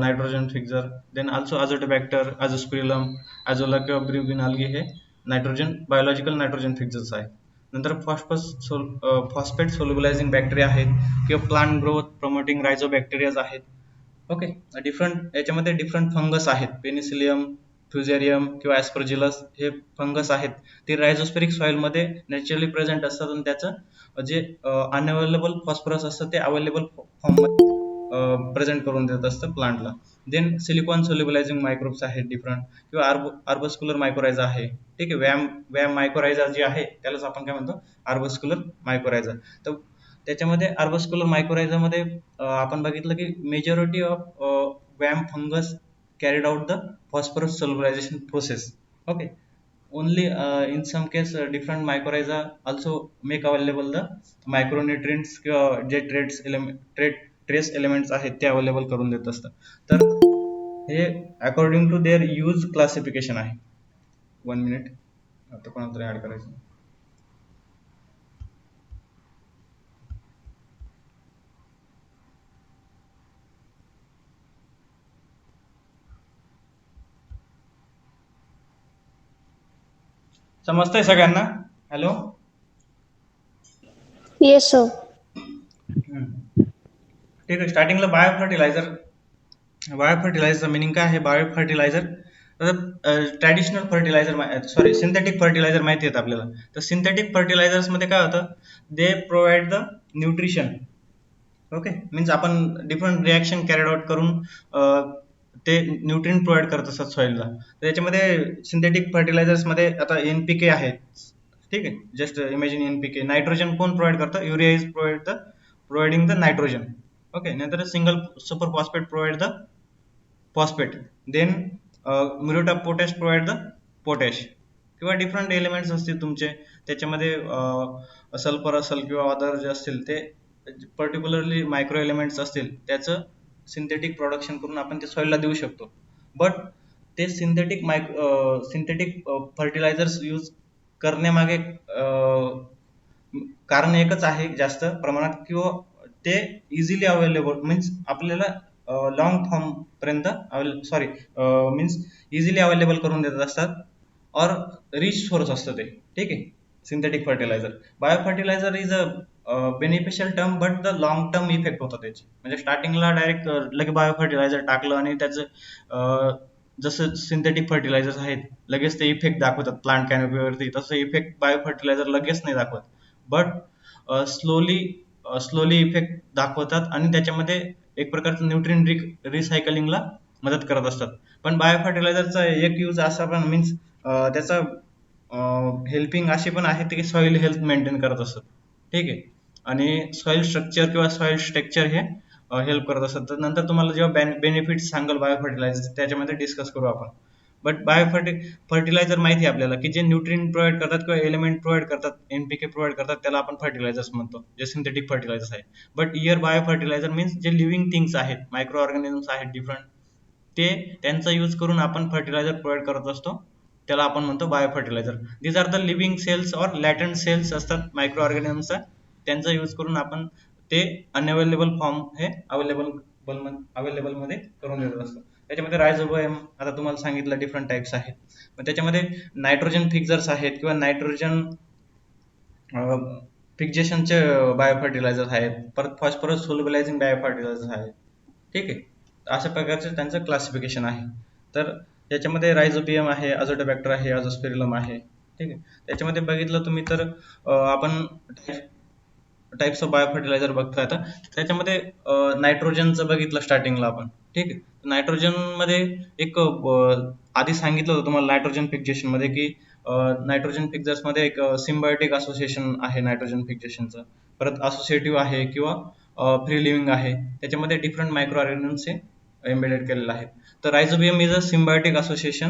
nitrogen fixer, then also azotobacter, azospirillum, azolla किंवा ब्रिग्विन अल्गी हे नायट्रोजन बायोलॉजिकल नायट्रोजन फिक्सर्स आहेत. नंतर फॉस्फेट सोल्युबलायझिंग बॅक्टेरिया आहेत किंवा प्लांट ग्रोथ प्रमोटिंग रायझोबॅक्टेरियाज आहेत. ओके. डिफरंट याच्यामध्ये डिफरंट फंगस आहेत. पेनिसिलियम, फ्युजेरियम किंवा ॲस्परजिलस हे फंगस आहेत. ते रायझोस्पेरिक सॉइलमध्ये नॅचरली प्रेझेंट असतात आणि त्याचं जे अनअवेलेबल फॉस्फरस असतं ते अवेलेबल फॉर्ममध्ये प्रेझेंट करून देत असतं प्लांटला. देन सिलिकॉन सोल्युबलायझिंग मायक्रोब्स आहेत डिफरंट, किंवा आर्बस्क्युलर मायक्रोरायझा आहे. ठीक आहे. वॅम मायक्रोरायझा जी आहे त्यालाच आपण काय म्हणतो आर्बस्क्युलर मायक्रोरायझा. तर त्याच्यामध्ये आर्बस्क्युलर मायक्रोरायझामध्ये आपण बघितलं की majority of VAM fungus carried out the phosphorus solubilisation process. Okay. only in some case different mycorrhiza also make available the micronutrients किंवा जे ट्रेस एलिमेंट्स आहेत ते अवेलेबल करून देत असतात. तर हे according to their use classification आहे. 1 मिनिट. आता कोणाला तरी ऍड करायचं. समजतंय सगळ्यांना? हॅलो. Yes, sir. ठीक आहे. स्टार्टिंगला बायोफर्टिलायझर मिनिंग काय आहे? बायोफर्टिलायझर तर ट्रॅडिशनल फर्टिलायझर सिंथेटिक फर्टिलायझर माहिती आहेत आपल्याला. तर सिंथेटिक फर्टिलायझर्स मध्ये काय होतं, they provide the nutrition. Okay, means आपण डिफरंट रिॲक्शन कॅरीड आउट करून ते न्यूट्रिएंट प्रोव्हाइड करत असतात सॉइलला. तर याच्यामध्ये सिंथेटिक फर्टिलायझर्स मध्ये आता NPK आहे, ठीक आहे. Just imagine NPK. नायट्रोजन कोण प्रोव्हाइड करतं? Urea is providing the nitrogen. Okay, नंतर single super phosphate provide the phosphate. Then muriate of potash provide the potash. किंवा डिफरंट एलिमेंट्स असतील तुमचे, त्याच्यामध्ये सल्फर असेल किंवा अदर जे असतील ते पर्टिक्युलरली मायक्रो एलिमेंट्स असतील, त्याचं सिंथेटिक प्रोडक्शन करून आपण ते सॉइलला देऊ शकतो. बट ते सिंथेटिक फर्टिलायझर्स यूज करण्यामागे कारण एकच आहे जास्त प्रमाणात, किंवा ते इझिली अवेलेबल, मीन्स आपल्याला लॉंग फॉर्म पर्यंत मीन्स इझिली अवेलेबल करून देत असतात, और रिच सोर्स असतं ते, ठीक आहे. Synthetic fertiliser, bio fertiliser is a beneficial term, but the long term effect होता त्याचे. म्हणजे स्टार्टिंगला डायरेक्ट लगे बायो फर्टिलायझर टाकलं आणि त्याचं जसं सिंथेटिक फर्टिलायझर्स आहेत लगेच ते इफेक्ट दाखवतात प्लांट कॅनोपीवरती, तसं इफेक्ट बायो फर्टिलायझर लगेच नाही दाखवत. बट स्लोली स्लोली इफेक्ट दाखवतात आणि त्याच्यामध्ये एक प्रकारचं न्यूट्रिएंट रिसायकलिंगला मदत करत असतात. पण बायो फर्टिलायझरचा एक यूज असा पण, मीन्स त्याचा हेल्पिंग अशी पण आहे की सॉइल हेल्थ मेंटेन करत असतात, ठीक आहे. आणि सॉइल स्ट्रक्चर किंवा सॉइल स्ट्रक्चर हे हेल्प करत असतात. तर नंतर तुम्हाला जेव्हा बेनिफिट्स सांगाल बायो फर्टिलायझर, त्याच्यामध्ये डिस्कस करू आपण. बट बायो फर्टिलायझर माहिती आहे आपल्याला की जे न्यूट्रिएंट प्रोव्हाइड करतात किंवा एलिमेंट प्रोव्हाइड करतात, NPK प्रोव्हाइड करतात, त्याला आपण फर्टिलायझर्स म्हणतो, जे सिंथेटिक फर्टिलायझर्स आहे. But here bio fertiliser means जे लिव्हिंग थिंग्स आहेत, मायक्रो ऑर्गॅनिझम्स आहेत डिफरंट, ते त्यांचा यूज करून आपण फर्टिलायझर प्रोव्हाइड करत असतो, त्याला आपण म्हणतो bio fertiliser. These are the living cells और लॅटंट सेल्स असतात मायक्रो ऑर्गॅनिझमचा, त्यांचा यूज करून आपण ते अनअवेलेबल फॉर्म हे अवेलेबल मध्ये करून देत असतो. त्याच्यामध्ये रायझोबियम, आता तुम्हाला सांगितलं डिफरंट टाइप्स आहेत. मग त्याच्यामध्ये नायट्रोजन फिक्सर्स आहेत किंवा नायट्रोजन फिक्सेशनचे बायो फर्टिलायझर्स आहेत, परत फॉस्फरस सोल्युबलायझिंग बायो फर्टिलायझर्स आहेत, ठीक आहे. अशा प्रकारचं त्यांचं क्लासिफिकेशन आहे. तर त्याच्यामध्ये रायझोबियम आहे, अझोटोबॅक्टर आहे, अझोस्पेरिलम आहे, ठीक आहे. त्याच्यामध्ये बघितलं तुम्ही तर आपण टाइप्स ऑफ बायो फर्टिलायझर बघता येतं. त्याच्यामध्ये नायट्रोजनचं बघितलं स्टार्टिंगला आपण, ठीक आहे. नायट्रोजन मध्ये एक आधी सांगितलं होतं तुम्हाला नायट्रोजन फिक्सेशन मध्ये की नायट्रोजन फिक्सर्स मध्ये एक सिम्बायोटिक असोसिएशन आहे नायट्रोजन फिक्सेशनचं, परत असोसिएटिव्ह आहे किंवा फ्री लिव्हिंग आहे. त्याच्यामध्ये डिफरंट मायक्रो ऑर्गॅनिझम्स हे एम्बेडेड केलेलं आहे. तर rhizobium is a symbiotic association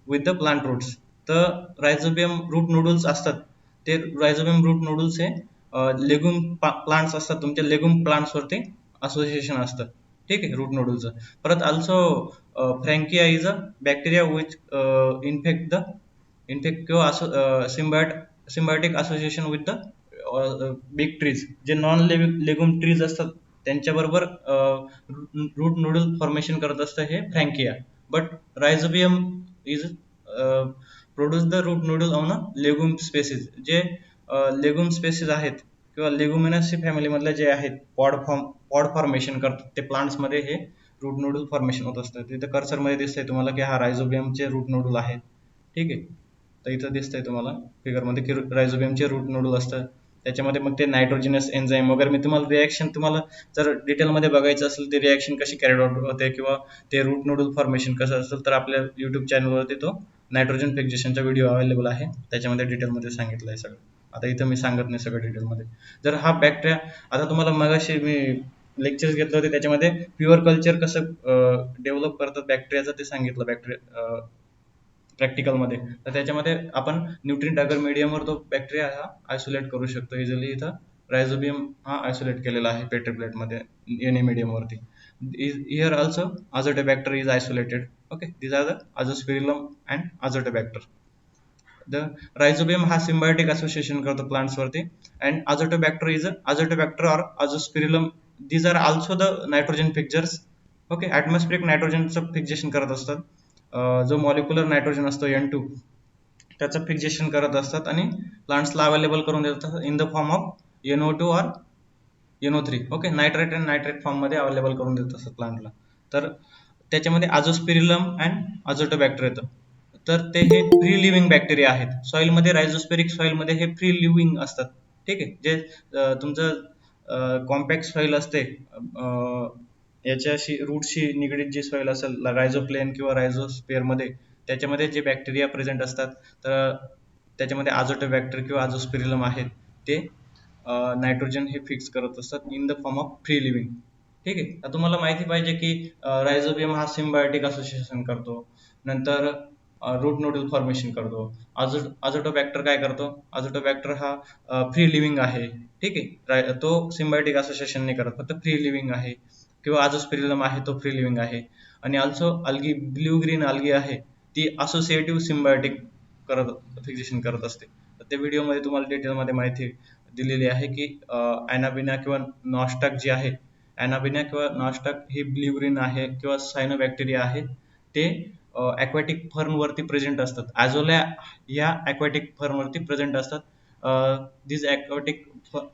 with the plant roots. तर रायझोबियम रूट नोडल्स असतात, ते रायझोबियम रूट नोडल्स हे लेगुम प्लांट्स असतात, तुमच्या लेगुम प्लांट्स वरती असोसिएशन असतं, ठीक आहे, रूट नोडलचं. परत also frankia is a bacteria which infect किंवा symbiotic association with the big trees, जे नॉन लेगुम ट्रीज असतात त्यांच्याबरोबर रूट नोडल फॉर्मेशन करत असतं हे frankia. But rhizobium is produce the root nodal on a legume species. जे legume spaces आहेत किंवा लेगुमिनसी फॅमिलीमधले जे आहेत, पॉड फॉर्मेशन करतात ते प्लांट्स मध्ये, हे रूट नोडल फॉर्मेशन होत असतं. तिथे कर्सर मध्ये दिसतंय तुम्हाला की हा रायझोबियमचे रूट नोडल आहे, ठीक आहे. तर इथं दिसतंय तुम्हाला फिगर मध्ये की रायझोबियमचे रूट नोडल असतं. त्याच्यामध्ये मग ते नायट्रोजिनस एन्झाईम वगैरे, मी तुम्हाला रिॲक्शन, तुम्हाला जर डिटेलमध्ये बघायचं असेल ते रिॲक्शन कशी कॅरीड आउट होते किंवा ते रूट नोडल फॉर्मेशन कसं असेल, तर आपल्या युट्यूब चॅनलवरती तो नायट्रोजन फिक्सेशनचा व्हिडिओ अवेलेबल आहे, त्याच्यामध्ये डिटेलमध्ये सांगितलं आहे सगळं. आता इथं मी सांगत नाही सगळं डिटेलमध्ये. जर हा बॅक्टेरिया, आता तुम्हाला मगाशी मी लेक्चर्स घेतले होते, त्याच्यामध्ये प्युअर कल्चर कसं डेव्हलप करतात बॅक्टेरियाचं ते सांगितलं प्रॅक्टिकलमध्ये. तर त्याच्यामध्ये आपण न्यूट्रिएंट अगर मीडियमवर तो बॅक्टेरिया हा आयसोलेट करू शकतो इझिली. इथं रायझोबियम हा आयसोलेट केलेला आहे पेट्री प्लेटमध्ये एनी मीडियमवरती. Here also azotobacter is isolated. Okay, these are the azospirillum and azotobacter. The rhizobium हा सिम्बायोटिक असोसिएशन करतो प्लांट्स वरती, अँड अझोटोबॅक्टर और azospirillum, these are also the nitrogen fixers. Okay, atmospheric नायट्रोजनचं fixation करत असतात. जो मॉलिक्युलर नायट्रोजन असतो N2, त्याचं फिक्सेशन करत असतात आणि प्लांट्सला अवेलेबल करून देतात in the form of NO2 और NO3. Okay, nitrate and nitrate form मध्ये अवेलेबल करून देत असतात प्लांटला. तर त्याच्यामध्ये अझोस्पिरिलम अँड अझोटोबॅक्टर येतं. तर ते हे फ्री लिव्हिंग बॅक्टेरिया आहेत. सॉइलमध्ये रायझोस्पेरिक सॉइलमध्ये हे फ्री लिव्हिंग असतात. ठीक आहे. जे तुमचं कॉम्पॅक्ट सॉइल असते, याच्याशी रूटशी निगडीत जी सॉइल असेल रायझोप्लेन किंवा रायझोस्पिअरमध्ये, त्याच्यामध्ये जे बॅक्टेरिया प्रेझेंट असतात, तर त्याच्यामध्ये आझोटोबॅक्टर किंवा आझोस्पिरिलम आहेत, ते नायट्रोजन हे फिक्स करत असतात in the form of free living. ठीक आहे. आता तुम्हाला माहिती पाहिजे की रायझोबियम हा सिम्बायोटिक असोसिएशन करतो, नंतर रूट नोडल फॉर्मेशन करतो. आझोटोबॅक्टर काय करतो? आझोटोबॅक्टर हा फ्री लिव्हिंग आहे. ठीक आहे. तो सिम्बायोटिक असोसिएशन नाही करत, फक्त फ्री लिव्हिंग आहे. किंवा आझोस्पिरिलम आहे, तो फ्री लिव्हिंग आहे. आणि also algae, blue green algae आहे, ती असोसिएटिव्ह सिम्बायोटिक फिक्सेशन करत असते. तर त्या व्हिडिओमध्ये तुम्हाला डिटेलमध्ये माहिती दिलेली आहे की अॅनाबिना किंवा नॉस्टाक जी आहे, अॅनाबिना किंवा नॉस्टाक ही ब्ल्यू ग्रीन आहे किंवा सायनोबॅक्टेरिया आहे, ते aquatic फर्मवरती प्रेझेंट असतात. ॲझोलॅ या aquatic फर्मवरती प्रेझेंट असतात. दिस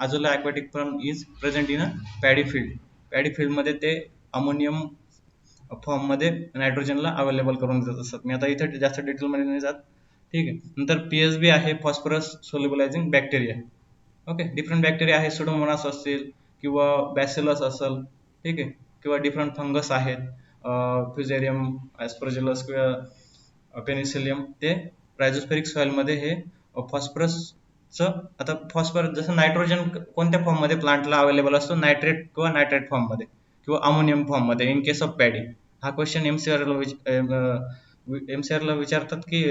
ॲझोलॅ aquatic firm is present in a paddy field. Paddy फील्डमध्ये ते अमोनियम फॉर्ममध्ये नायट्रोजनला अवेलेबल करून देत असतात. मी आता इथे जास्त डिटेलमध्ये नाही जात. ठीक आहे. नंतर पीएसबी आहे, phosphorus solubilising bacteria. Okay. Different bacteria आहे, सुडोमोनास असतील किंवा बॅसिलस असेल. ठीक आहे. किंवा डिफरंट फंगस आहेत, फ्युजेरियम, ॲस्परजिलस किंवा पेनिसिलियम. ते रायझोस्पेरिक सॉइलमध्ये हे फॉस्फरसचं, आता फॉस्फरस जसं नायट्रोजन कोणत्या फॉर्ममध्ये प्लांटला अवेलेबल असतो? नायट्रेट किंवा नायट्रेट फॉर्ममध्ये किंवा अमोनियम फॉर्ममध्ये इन केस ऑफ पॅडी. हा क्वेश्चन एमसीआरला विचारतात की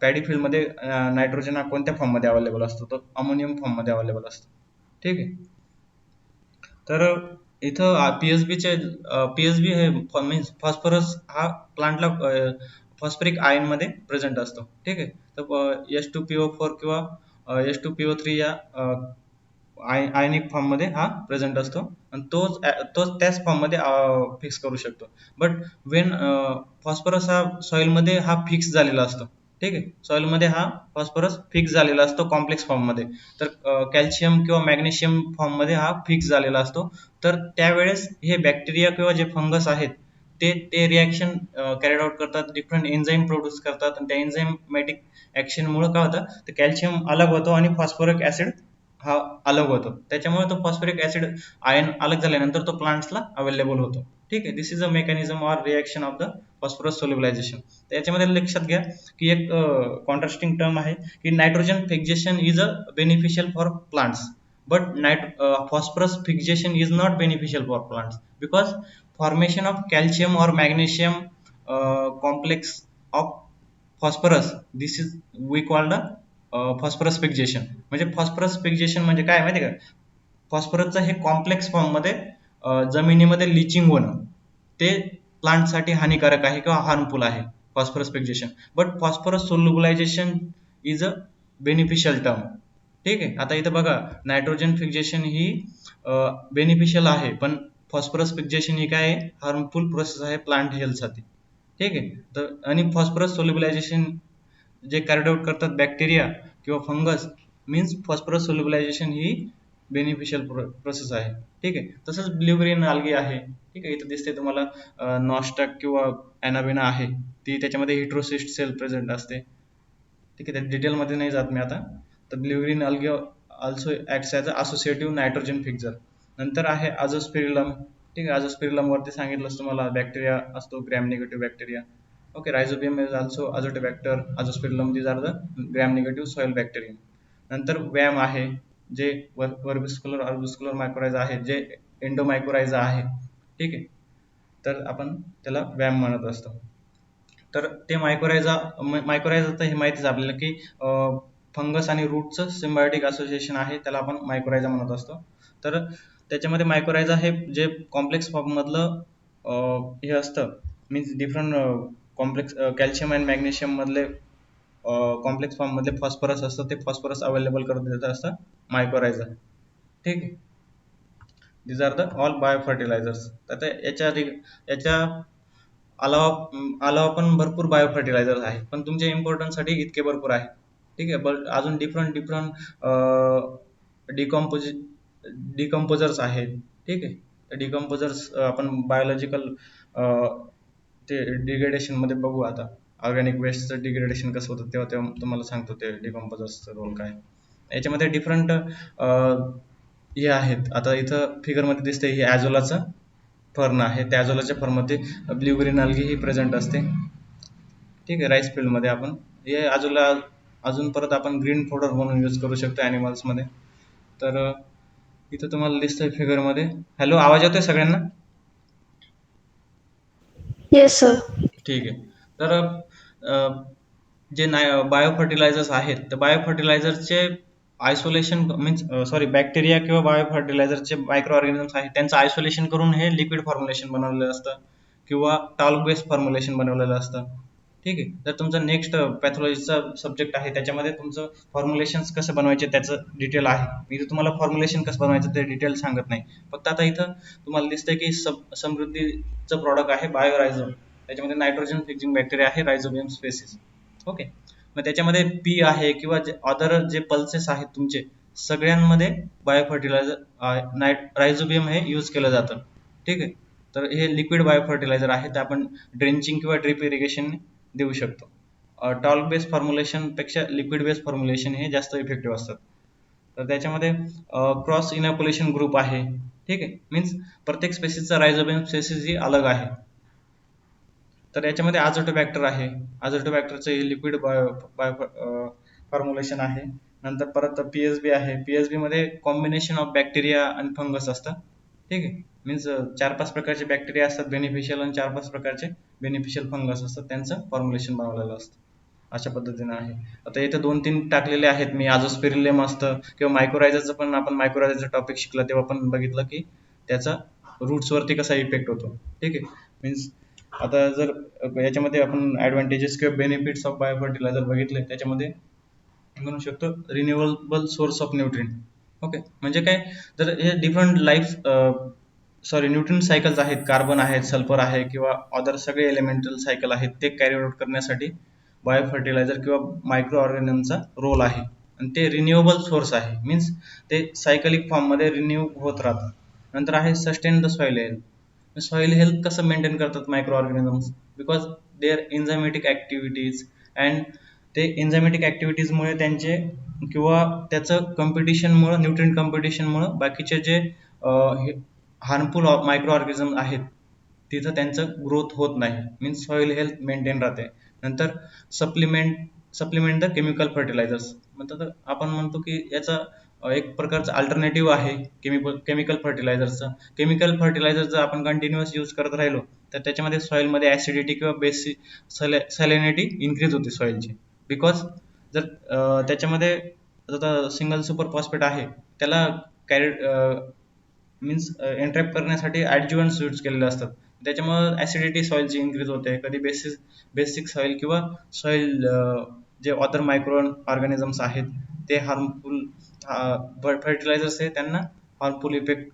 पॅडी फील्डमध्ये नायट्रोजन हा कोणत्या फॉर्ममध्ये अवेलेबल असतो? तो अमोनियम फॉर्ममध्ये अवेलेबल असतो. ठीक आहे. तर इथं पीएसबी हे मीन्स फॉस्फरस हा प्लांटला फॉस्फरिक आयनमध्ये प्रेझेंट असतो. ठीक आहे. तर H2PO4 किंवा H2PO3 या आयनिक फॉर्ममध्ये हा प्रेझेंट असतो, आणि तोच त्याच फॉर्ममध्ये फिक्स करू शकतो. बट वेन फॉस्फरस हा सॉइलमध्ये हा फिक्स झालेला असतो. ठीक आहे. सॉइलमध्ये हा फॉस्फरस फिक्स झालेला असतो कॉम्प्लेक्स फॉर्ममध्ये. तर कॅल्शियम किंवा मॅग्नेशियम फॉर्ममध्ये हा फिक्स झालेला असतो. तर त्यावेळेस हे बॅक्टेरिया किंवा जे फंगस आहेत, ते रिॲक्शन कॅरीड आउट करतात, डिफरंट एन्झाईम प्रोड्यूस करतात, आणि त्या एन्झाईमॅटिक ॲक्शनमुळे काय होतं, तर कॅल्शियम अलग होतो आणि फॉस्फरिक ॲसिड हा अलग होतो. त्याच्यामुळे तो फॉस्फरिक ॲसिड आयन अलग झाल्यानंतर तो प्लांट्सला अवेलेबल होतो. ठीक आहे. This is a mechanism or reaction of the phosphorus solubilization. त्याच्यामध्ये लक्षात घ्या की एक कॉन्ट्रास्टिंग टर्म आहे की nitrogen fixation is a beneficial for plants, but phosphorus fixation is not beneficial for plants because formation of calcium or magnesium complex of phosphorus, this is we called a phosphorus fixation. म्हणजे phosphorus fixation म्हणजे काय माहिती आहे का? फॉस्फरसचं हे complex फॉर्ममध्ये जमिनीमध्ये leaching होणं, ते प्लांटसाठी हानिकारक आहे किंवा हार्मफुल आहे phosphorus fixation. But phosphorus solubilization is a beneficial term. ठीक आहे. आता इथं बघा, नायट्रोजन फिक्सेशन ही बेनिफिशियल आहे, पण फॉस्फरस फिक्सेशन ही काय आहे? हार्मफुल प्रोसेस आहे प्लांट हेल्थसाठी. ठीक आहे. तर आणि फॉस्फरस सोल्युबलायझेशन जे कॅरीड आउट करतात बॅक्टेरिया किंवा फंगस, मीन्स फॉस्फरस सोल्युबलायझेशन ही बेनिफिशियल प्रोसेस आहे. ठीक आहे. तसंच ब्ल्यू ग्रीन अल्गी आहे. ठीक आहे. इथं दिसते तुम्हाला नॉस्टॅक किंवा अॅनाबिना आहे, ती त्याच्यामध्ये हिट्रोसिस्ट सेल प्रेझेंट असते. ठीक आहे. त्या डिटेलमध्ये नाही जात मी आता. तर blue green algae also acts as a associative nitrogen fixer. नंतर आहे आझोस्पिरिलम. ठीक आहे. आझोस्पिरिलम वरती सांगितलंच तुम्हाला, बॅक्टेरिया असतो gram negative bacteria. Okay. Rhizobium is also Azotobacter. Azospirillum these are the gram negative soil bacteria. नंतर वॅम आहे, जे वर्बिस्कुलर ऑर्बिस्कुलर मायक्रोरायझा आहे, जे एंडोमायक्रोरायझा आहे. ठीक आहे. तर आपण त्याला वॅम म्हणत असतो. तर ते मायक्रोरायझाचं हे माहितीच आपल्याला की फंगस आणि रूटचं सिम्बायोटिक असोसिएशन आहे, त्याला आपण मायक्रोरायझा म्हणत असतो. तर त्याच्यामध्ये मायक्रोरायझा हे जे कॉम्प्लेक्स फॉर्ममधलं हे असतं, means different complex calcium and magnesium मधले कॉम्प्लेक्स फॉर्म मधले फॉस्फरस असतं, ते फॉस्फरस अवेलेबल करून देत असतं मायक्रोरायझा. ठीक आहे. These are the all bio fertilisers. आता याच्या अलावा पण भरपूर बायो फर्टिलायझर्स आहेत, पण तुमच्या इम्पॉर्टन्ससाठी इतके भरपूर आहे. ठीक आहे. बट अजून डिफरंट डिकॉम्पोज डिकम्पोजर्स आहेत. ठीक आहे. तर डिकम्पोजर्स आपण बायोलॉजिकल ते डिग्रेडेशन मध्ये बघू आता. ऑर्गॅनिक वेस्टचं डिग्रेडेशन कसं होतं तेव्हा तेव्हा तुम्हाला सांगतो ते डिकम्पोजर्सचा रोल काय. याच्यामध्ये डिफरंट हे आहेत. आता इथं फिगरमध्ये दिसतंय हे ॲझोलाचं फर्न आहे. त्या ॲझोलाच्या फर्नमध्ये ब्ल्यू ग्रीन अल्गी ही प्रेझेंट असते. ठीक आहे, राईस फील्डमध्ये आपण हे ॲझोला अजून परत आपण ग्रीन फोडर म्हणून यूज करू शकतो ॲनिमल्समध्ये. तर इथं तुम्हाला दिसतंय फिगरमध्ये. हॅलो, आवाज येतोय सगळ्यांना? Yes, sir. ठीक आहे. तर जे बायो फर्टिलायझर्स आहेत तर बायो फर्टिलायझरचे आयसोलेशन मीन्स सॉरी बॅक्टेरिया किंवा बायो फर्टिलायझरचे मायक्रो ऑर्गॅनिझम्स आहेत त्यांचं आयसोलेशन करून हे लिक्विड फॉर्म्युलेशन बनवलेलं असतं किंवा टॉल्क बेस्ड फॉर्म्युलेशन बनवलेलं असतं. ठीक आहे. तर तुमचा नेक्स्ट पॅथॉलॉजीचा सब्जेक्ट आहे त्याच्यामध्ये तुमचं फॉर्म्युलेशन्स कसं बनवायचे त्याचं डिटेल आहे. मी इथं तुम्हाला फॉर्म्युलेशन कसं बनवायचं ते डिटेल सांगत नाही. फक्त आता इथं तुम्हाला दिसतंय की समृद्धीचं प्रॉडक्ट आहे बायोरायझोम. त्याच्यामध्ये नायट्रोजन फिक्सिंग बॅक्टेरिया आहे रायझोबियम स्पेसिस. ओके. मग त्याच्यामध्ये पी आहे किंवा जे अदर जे पल्सेस आहेत तुमचे सगळ्यांमध्ये बायो फर्टिलायझर रायझोबियम हे यूज केलं जातं. ठीक आहे. तर हे लिक्विड बायो फर्टिलायझर आहे ते आपण ड्रेंचिंग किंवा ड्रिप इरिगेशन देऊ शकतो. टॉल्क बेस्ड फॉर्म्युलेशनपेक्षा लिक्विड बेस्ड फॉर्म्युलेशन हे जास्त इफेक्टिव्ह असतात. तर त्याच्यामध्ये क्रॉस इनॅप्युलेशन ग्रुप आहे. ठीक आहे. मीन्स प्रत्येक स्पेसिसचा रायझोबियम स्पेसिस ही अलग आहे. तर याच्यामध्ये आझोटोबॅक्टर आहे. आझोटोबॅक्टरचं हे लिक्विड फॉर्म्युलेशन आहे. नंतर परत पीएसबी आहे. पीएसबी मध्ये कॉम्बिनेशन ऑफ बॅक्टेरिया आणि फंगस असतं. ठीक आहे. मीन्स 4-5 प्रकारचे बॅक्टेरिया असतात बेनिफिशियल आणि 4-5 प्रकारचे बेनिफिशियल फंगस असतात त्यांचं फॉर्म्युलेशन बनवलेलं असतं. अशा पद्धतीने आहे. आता इथे 2-3 टाकलेले आहेत मी. आझोस्पेरिलियम असतं किंवा मायक्रोरायझरचं पण आपण मायक्रोरायझरचं टॉपिक शिकला तेव्हा पण बघितलं की त्याचा रूट्सवरती कसा इफेक्ट होतो. ठीक आहे. मीन्स आता जर याच्यामध्ये आपण ॲडव्हान्टेजेस किंवा बेनिफिट्स ऑफ बायो फर्टिलायझर बघितले त्याच्यामध्ये म्हणू शकतो renewable source of nutrient. Okay. म्हणजे काय, जर हे डिफरंट लाईफ न्यूट्रिएंट सायकल्स आहेत, कार्बन आहेत, सल्फर आहे किंवा अदर सगळे एलिमेंटल सायकल आहेत ते कॅरी आउट करण्यासाठी बायो फर्टिलायझर किंवा मायक्रो ऑर्गॅनिझमचा रोल आहे. आणि ते रिन्युएबल सोर्स आहे. मीन्स ते सायकलिक फॉर्ममध्ये रिन्यू होत राहतात. नंतर आहे sustain the soil health. Soil health कसं मेंटेन करतात micro organisms? Because their enzymatic activities and ते एन्झायमॅटिक ॲक्टिव्हिटीजमुळे त्यांचे किंवा त्याचं कॉम्पिटिशनमुळं न्यूट्रिएंट कॉम्पिटिशनमुळं बाकीचे जे हार्मफुल मायक्रो ऑर्गॅनिझम आहेत तिथं त्यांचं ग्रोथ होत नाही. मीन्स सॉइल हेल्थ मेंटेन राहते. नंतर सप्लिमेंट द केमिकल फर्टिलायझर्स म्हणतात. आपण म्हणतो की याचा एक प्रकारचं अल्टरनेटिव्ह आहे केमिकल फर्टिलायझरचं. केमिकल फर्टिलायझर जर आपण कंटिन्युअस यूज करत राहिलो तर त्याच्यामध्ये सॉइलमध्ये ॲसिडिटी किंवा बेसिक सॅलिनिटी इन्क्रीज होते सॉइलची. बिकॉज जर त्याच्यामध्ये आता सिंगल सुपर फॉस्फेट आहे त्याला मीन्स एन्ट्रॅप करण्यासाठी ॲडज्युव्हंट्स यूज केलेले असतात. त्याच्यामुळे ॲसिडिटी सॉइलची इन्क्रीज होते. कधी बेसिक सॉइल किंवा सॉइल जे अदर मायक्रो ऑर्गॅनिझम्स आहेत ते हार्मफुल फर्टिलायझर्स आहे त्यांना हार्मफुल इफेक्ट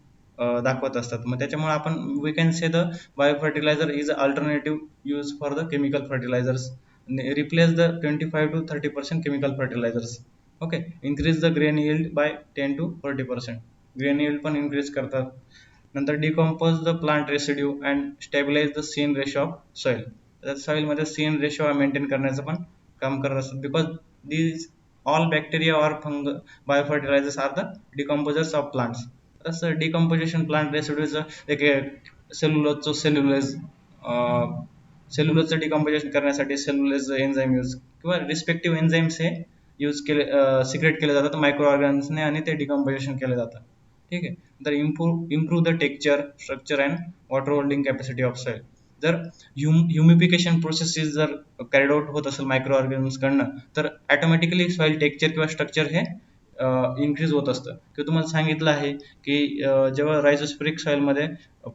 दाखवत असतात. मग त्याच्यामुळे आपण we can say the bio fertiliser is alternative use for the chemical fertilizers. Replace the 25 to 30% chemical fertilizers. Okay. Increase the grain yield by 10 to 40%. Grain yield पण increase करतात. नंतर decompose the plant residue and stabilize the C N ratio of soil. तर सॉइलमध्ये scene ratio maintain करण्याचं पण काम करत असतात. Because these all bacteria or bio fertilisers are the decomposers of plants. तसं डिकम्पोजिशन प्लांट रेसिड्यूचं एक सेल्युलोजचं डिकम्पोजिशन करण्यासाठी सेल्युलोज एन्झाईम यूज किंवा रिस्पेक्टिव्ह एन्झाईम्स हे यूज सिक्रेट केले जातात मायक्रो ऑर्गॅनिझम्सने आणि ते डिकम्पोजिशन केलं जातं. ठीक आहे. तर improve the texture, structure and water holding capacity of soil. जर ह्युमिफिकेशन प्रोसेसेस जर कॅरिड आउट होत असेल मायक्रो ऑर्गॅनिझम्सकडनं तर ऑटोमॅटिकली सॉइल टेक्स्चर किंवा स्ट्रक्चर हे इन्क्रीज होत असतं. किंवा तुम्हाला सांगितलं आहे की जेव्हा रायझोस्फेरिक सॉइलमध्ये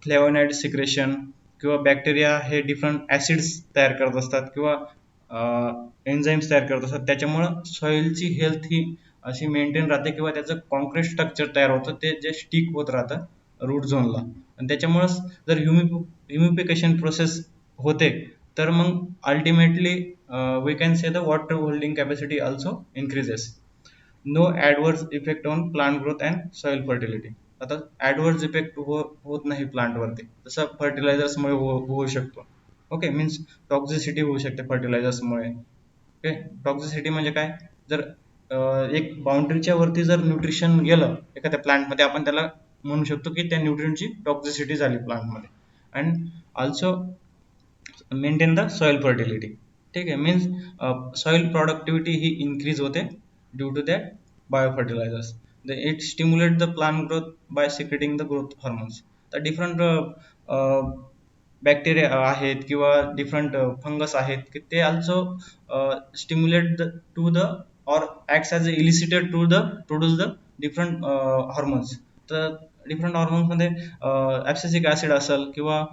फ्लेवोनाइड सिक्रेशन किंवा बॅक्टेरिया हे डिफरंट ॲसिड्स तयार करत असतात किंवा एन्झाईम्स तयार करत असतात त्याच्यामुळं सॉइलची हेल्थ ही अशी मेंटेन राहते किंवा त्याचं कॉन्क्रीट स्ट्रक्चर तयार होतं ते जे स्टिक होत राहतं रूट झोनला. आणि त्याच्यामुळंच जर ह्युमिफिकेशन प्रोसेस होते तर मग ultimately we can say the water holding capacity also increases. No adverse effect on plant growth and soil fertility. आता ॲडवर्स इफेक्ट होत नाही प्लांटवरती जसं फर्टिलायझर्समुळे होऊ शकतो. ओके, मीन्स टॉक्झिसिटी होऊ शकते फर्टिलायझर्समुळे. ओके, टॉक्झिसिटी म्हणजे काय, जर एक बाउंड्रीच्या वरती जर न्यूट्रिशन गेलं एखाद्या प्लांटमध्ये, आपण त्याला म्हणू शकतो की त्या न्यूट्रियनची टॉक्झिसिटी झाली प्लांटमध्ये. And also maintain the soil fertility. ठीक आहे, मीन्स सॉइल प्रोडक्टिव्हिटी ही इन्क्रीज होते due to that biofertilizers. It stimulate the plant growth by secreting the growth hormones. तर डिफरंट बॅक्टेरिया आहेत किंवा डिफरंट फंगस आहेत की ते also stimulate to the or acts as a elicited to the produce the different hormones. तर different हॉर्मोन्समध्ये abscisic acid असेल किंवा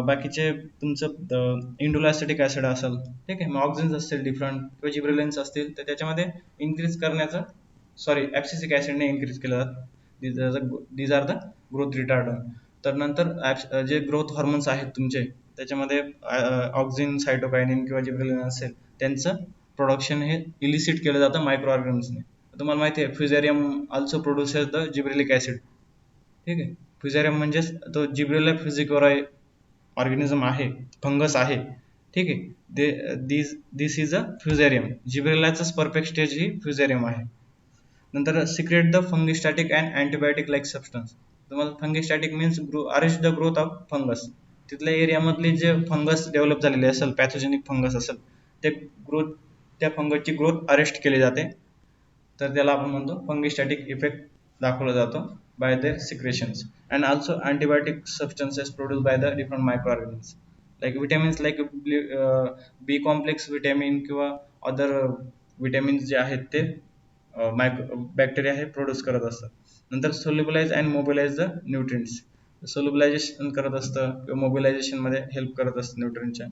बाकीचे तुमचं इंडोलॅस्टिक ॲसिड असेल, ठीक आहे, मग ऑक्झिन्स असतील डिफरंट किंवा जिब्रेलिन्स असतील, तर त्याच्यामध्ये इन्क्रीज करण्याचं, सॉरी, ॲब्सिसिक ॲसिडने इन्क्रीज केलं जातं. These are the growth retarder. तर नंतर जे ग्रोथ हॉर्मोन्स आहेत तुमचे, त्याच्यामध्ये ऑक्झिन, सायटोकायनिन किंवा जिब्रेलिन असेल, त्यांचं प्रोडक्शन हे इलिसिट केलं जातं मायक्रो ऑर्गॅनिम्सने. तुम्हाला माहिती आहे Fusarium also produces the gibberellic acid. ठीक आहे, फ्युझेरियम म्हणजेच तो जिब्रेला फ्युजिकोराय ऑर्गॅनिझम आहे, फंगस आहे. ठीक आहे, दिस इज अ फ्युझेरियम. जिब्रेलाचं परफेक्ट स्टेज ही फ्युझेरियम आहे. नंतर secrete the fungistatic and antibiotic like substance. तुम्हाला fungistatic means arrest the growth of fungus. तिथल्या एरियामधले जे फंगस डेव्हलप झालेले असेल, पॅथोजेनिक फंगस असेल, ते ग्रोथ, त्या फंगसची ग्रोथ अरेस्ट केली जाते. तर त्याला आपण म्हणतो फंगिस्टॅटिक इफेक्ट दाखवला जातो by their secretions. And also antibiotic substances produce by the different micro organisms like vitamins, like B complex vitamin किंवा अदर विटॅमिन्स जे आहेत ते बॅक्टेरिया हे प्रोड्यूस करत असतात. नंतर solubilize and mobilize the nutrients. Solubilization करत असतं किंवा मोबिलायझेशनमध्ये हेल्प करत असतं न्यूट्रिएंटच्या.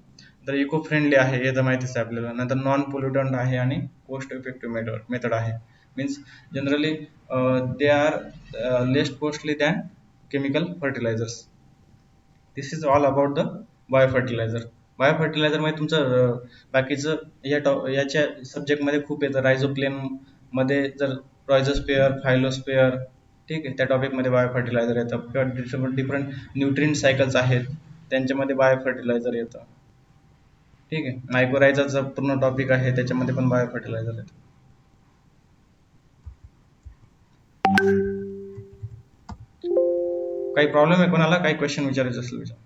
तर इको फ्रेंडली आहे, हे तर माहितीच आहे आपल्याला. नंतर नॉन पोल्युटंट आहे आणि कोस्ट इफेक्टिव्ह मेथड आहे. Means generally they are less costly than chemical fertilizers. This is all about the biofertilizer. बायोफर्टिलायझरमध्ये तुमचं बाकीचं याच्या सब्जेक्टमध्ये खूप येतं. रायझोप्लेन मध्ये जर रॉयझोस्पेअर, फायलोस्पेअर, ठीक आहे, त्या टॉपिकमध्ये बायोफर्टिलायझर येतं. किंवा डिफरंट न्यूट्रिएंट सायकल्स आहेत, त्यांच्यामध्ये बायोफर्टिलायझर येतं. ठीक आहे, मायक्रोरायझाचा पूर्ण टॉपिक आहे, त्याच्यामध्ये पण बायोफर्टिलायझर येतं. काही प्रॉब्लेम आहे कोणाला, काही क्वेश्चन विचारायचं असेल विचार.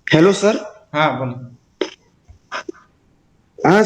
Hello sir. हा, बोला. हा